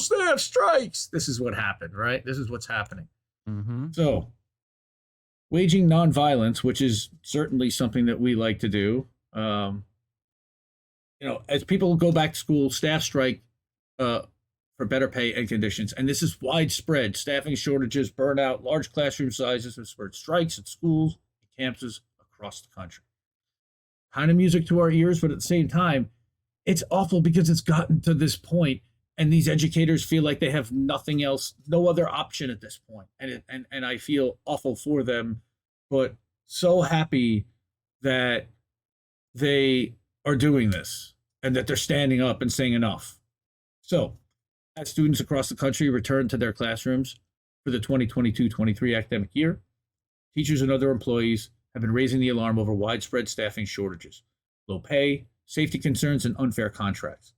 staff strikes. This is what happened, right? This is what's happening. Mm-hmm. So, waging nonviolence, which is certainly something that we like to do. As people go back to school, staff strike for better pay and conditions. And this is widespread. Staffing shortages, burnout, large classroom sizes have spurred strikes at schools and campuses across the country. Kind of music to our ears, but at the same time, it's awful because it's gotten to this point, and these educators feel like they have nothing else, no other option at this point. And I feel awful for them, but so happy that they are doing this and that they're standing up and saying enough. So, as students across the country return to their classrooms for the 2022-23 academic year, teachers and other employees have been raising the alarm over widespread staffing shortages, low pay, safety concerns, and unfair contracts.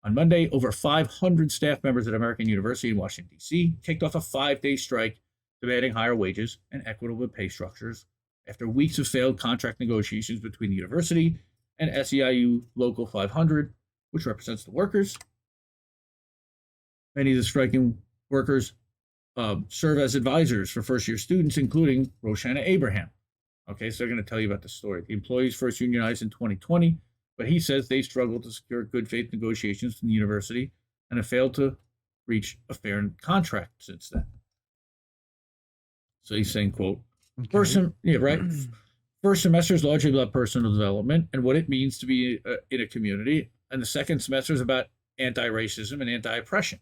On Monday, over 500 staff members at American University in Washington, D.C., kicked off a 5-day strike demanding higher wages and equitable pay structures after weeks of failed contract negotiations between the university and SEIU Local 500, which represents the workers. Many of the striking workers serve as advisors for first-year students, including Roshana Abraham. Okay, so they're going to tell you about the story. The employees first unionized in 2020, but he says they struggled to secure good faith negotiations from the university and have failed to reach a fair contract since then. So he's saying, quote, First semester is largely about personal development and what it means to be in a community, and the second semester is about anti-racism and anti-oppression.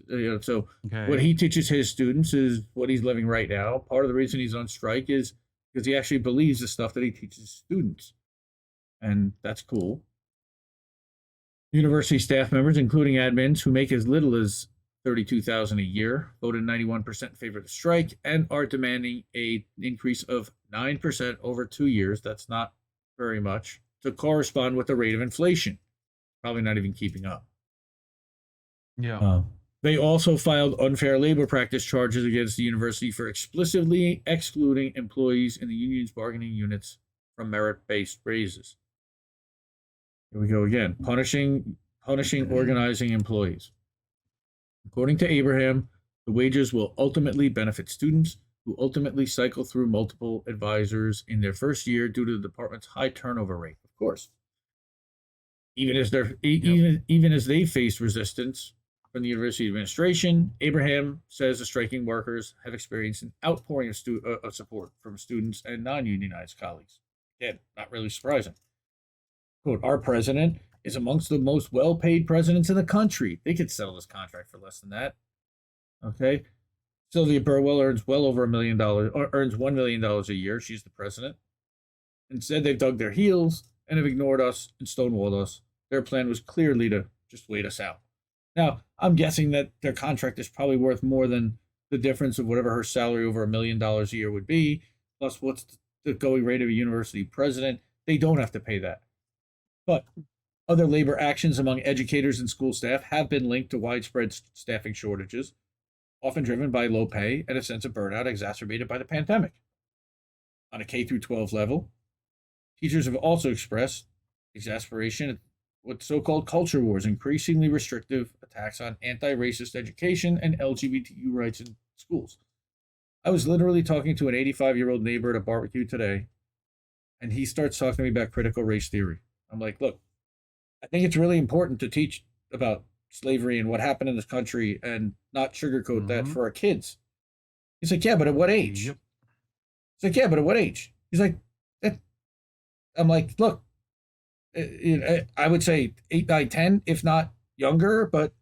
What he teaches his students is what he's living right now. Part of the reason he's on strike is because he actually believes the stuff that he teaches students. And that's cool. University staff members, including admins who make as little as $32,000 a year, voted 91% in favor of the strike and are demanding an increase of 9% over 2 years. That's not very much to correspond with the rate of inflation. Probably not even keeping up. Yeah. They also filed unfair labor practice charges against the university for explicitly excluding employees in the union's bargaining units from merit-based raises. Here we go again. Punishing organizing employees. According to Abraham, the wages will ultimately benefit students who ultimately cycle through multiple advisors in their first year due to the department's high turnover rate, of course. Even as they face resistance from the university administration, Abraham says the striking workers have experienced an outpouring of support from students and non-unionized colleagues. Again, not really surprising. Quote, our president is amongst the most well-paid presidents in the country. They could settle this contract for less than that. Okay. Sylvia Burwell earns well over $1 million, or earns $1 million a year. She's the president. Instead, they've dug their heels and have ignored us and stonewalled us. Their plan was clearly to just wait us out. Now, I'm guessing that their contract is probably worth more than the difference of whatever her salary over $1 million a year would be, plus what's the going rate of a university president. They don't have to pay that. But other labor actions among educators and school staff have been linked to widespread staffing shortages, often driven by low pay and a sense of burnout exacerbated by the pandemic. On a K-12 level, teachers have also expressed exasperation with so-called culture wars, increasingly restrictive attacks on anti-racist education and LGBTQ rights in schools. I was literally talking to an 85-year-old neighbor at a barbecue today, and he starts talking to me about critical race theory. I'm like, look, I think it's really important to teach about slavery and what happened in this country and not sugarcoat that for our kids. He's like, yeah, but at what age? Yep. He's like, yeah, but at what age? He's like, I'm like, look, I would say 8, 9, 10, if not younger, but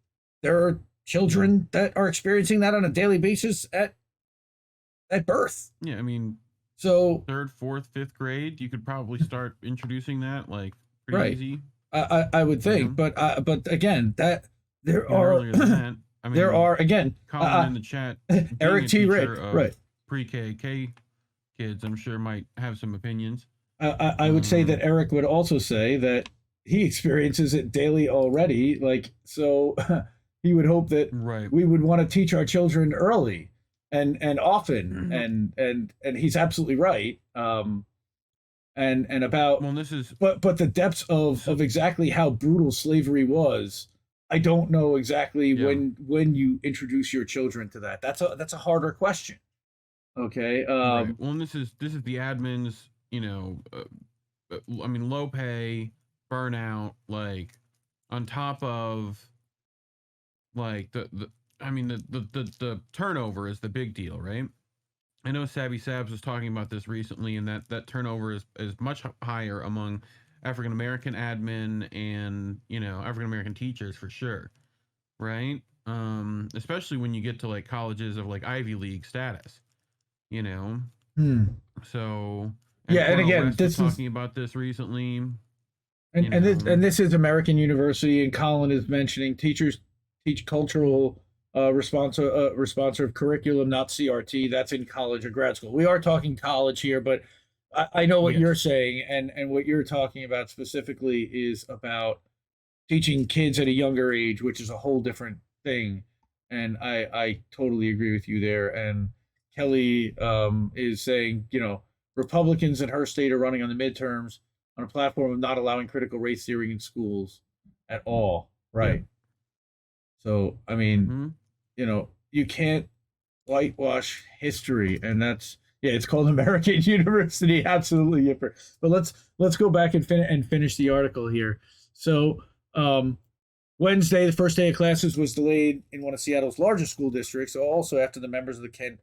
there are children that are experiencing that on a daily basis at birth. Yeah, I mean, so 3rd, 4th, 5th grade, you could probably start introducing that like pretty right. easy. I would think, but again, that there are earlier than that. I mean, there are again. Colin in the chat, Eric T. Rick, right? Pre-K kids, I'm sure might have some opinions. I would say that Eric would also say that he experiences it daily already. Like, so he would hope that we would want to teach our children early and often, and he's absolutely right. And about, well, this is, but the depths of exactly how brutal slavery was, I don't know exactly Yeah. when you introduce your children to that. That's a harder question. Okay. Right. Well, and this is the admins, I mean, low pay, burnout, like on top of like the I mean the turnover is the big deal, right? I know Savvy Sabs was talking about this recently, and that turnover is much higher among African American admin and African American teachers for sure, right? Especially when you get to like colleges of like Ivy League status, you know. Hmm. So, and Yeah, and Cornel again, West was this is talking about this recently, and, you and this know. and this is American University, and Colin is mentioning teachers teach cultural responsive curriculum, not CRT. That's in college or grad school. We are talking college here, but I know what you're Yes. saying, and what you're talking about specifically is about teaching kids at a younger age, which is a whole different thing. And I totally agree with you there. And Kelly is saying, Republicans in her state are running on the midterms on a platform of not allowing critical race theory in schools at all. Yep. Right. So, I mean, Mm-hmm. you can't whitewash history, and that's yeah, it's called American University. Absolutely different. But let's go back and finish the article here. So, um, Wednesday, the first day of classes was delayed in one of Seattle's largest school districts, also after the members of the Kent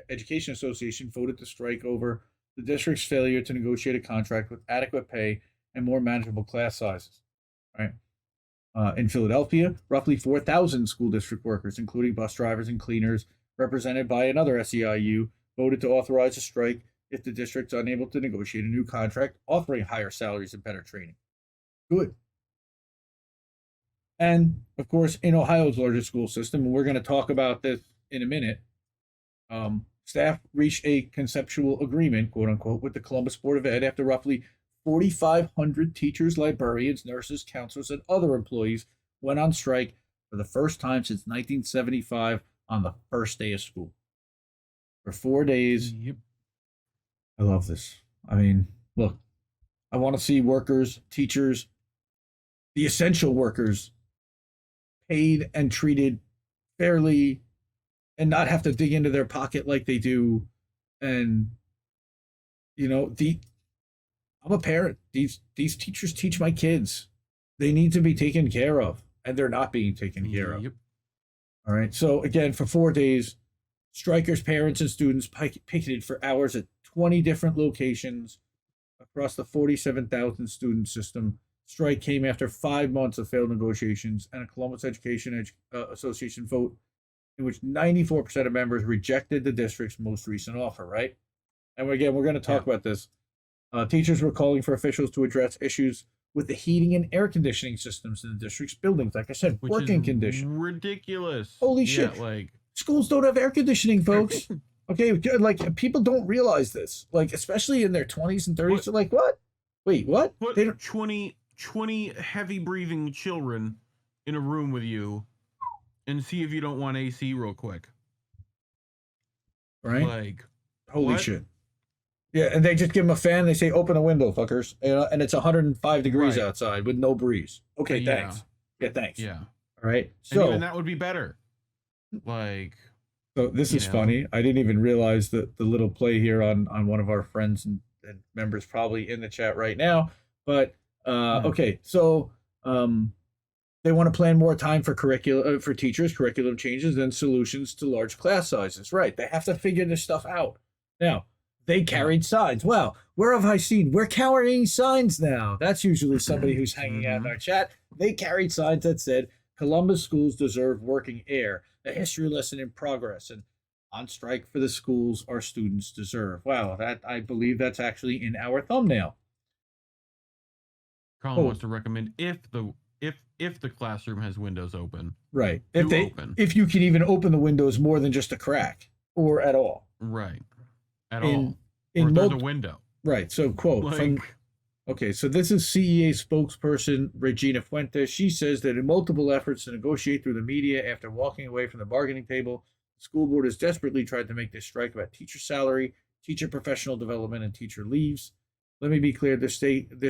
Education Association voted to strike over the district's failure to negotiate a contract with adequate pay and more manageable class sizes. Right. In Philadelphia, roughly 4,000 school district workers, including bus drivers and cleaners, represented by another SEIU, voted to authorize a strike if the district's unable to negotiate a new contract offering higher salaries and better training. Good. And of course, in Ohio's largest school system, and we're going to talk about this in a minute, staff reached a conceptual agreement, quote unquote, with the Columbus Board of Ed after roughly 4,500 teachers, librarians, nurses, counselors, and other employees went on strike for the first time since 1975 on the first day of school. For 4 days. Yep. I love this. I mean, look, I want to see workers, teachers, the essential workers paid and treated fairly and not have to dig into their pocket like they do. And I'm a parent. These teachers teach my kids. They need to be taken care of, and they're not being taken care of. Yep. All right. So again, for 4 days, strikers, parents, and students picketed for hours at 20 different locations across the 47,000 student system. Strike came after 5 months of failed negotiations and a Columbus Education Association vote in which 94% of members rejected the district's most recent offer, right? And again, we're going to talk Yeah. about this. Teachers were calling for officials to address issues with the heating and air conditioning systems in the district's buildings. Like I said, Which working is conditions. ridiculous. Holy Yeah, shit. like Schools don't have air conditioning, folks. Okay, like people don't realize this. Like, especially in their 20s and 30s. They're like, what? Wait, what? put They don't 20 heavy breathing children in a room with you and see if you don't want AC real quick. right? Like, Holy what? shit. Yeah, and they just give them a fan. They say, "Open the window, fuckers," and it's 105 degrees Right. outside with no breeze. Okay, Yeah. thanks. Yeah, thanks. Yeah. All right. And So, even that would be better. Like, this you is know. funny. I didn't even realize the little play here on one of our friends and members probably in the chat right now. But okay, so they want to plan more time for for teachers, curriculum changes, and solutions to large class sizes. Right. They have to figure this stuff out. Now, they carried signs. Well, where have I seen? We're carrying signs now. That's usually somebody who's hanging out in our chat. They carried signs that said, Columbus schools deserve working air, a history lesson in progress, and on strike for the schools our students deserve. Wow, that I believe that's actually in our thumbnail. Colin wants to recommend if the classroom has windows open. Right. If you can even open the windows more than just a crack or at all. Right. At all. Or if there's a window. Right. So quote from okay, so this is CEA spokesperson Regina Fuentes. She says that in multiple efforts to negotiate through the media after walking away from the bargaining table, the school board has desperately tried to make this strike about teacher salary, teacher professional development, and teacher leaves. Let me be clear, this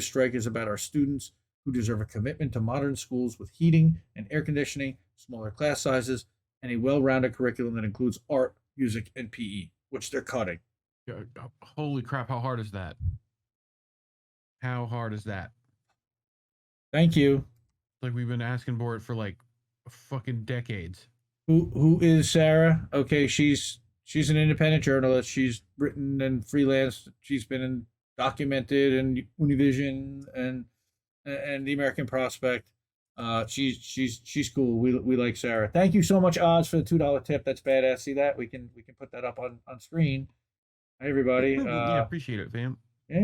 strike is about our students who deserve a commitment to modern schools with heating and air conditioning, smaller class sizes, and a well-rounded curriculum that includes art, music, and PE, which they're cutting. Holy crap! How hard is that? How hard is that? Thank you. Like we've been asking for it for like fucking decades. Who is Sarah? Okay, she's an independent journalist. She's written and freelanced. She's been in documented and Univision and the American Prospect. She's cool. We like Sarah. Thank you so much, Oz, for the $2 tip. That's badass. See that? We can put that up on screen. Hi everybody. Yeah, appreciate it, fam. Yeah,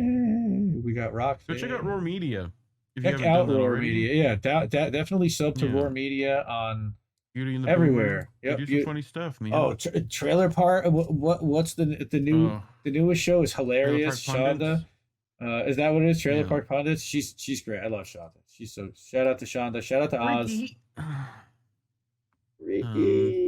we got Rox. Go check out Roar Media. If Check out Roar Media. Yeah, definitely sub to Roar Media on Beauty in the everywhere. Yep. They do some funny stuff, man. Oh, Trailer Park. What's the newest show is hilarious. Shonda. Is that what it is? Trailer Park Pundits. She's great. I love Shonda. She's so. Shout out to Shonda. Shout out to Oz. Ricky.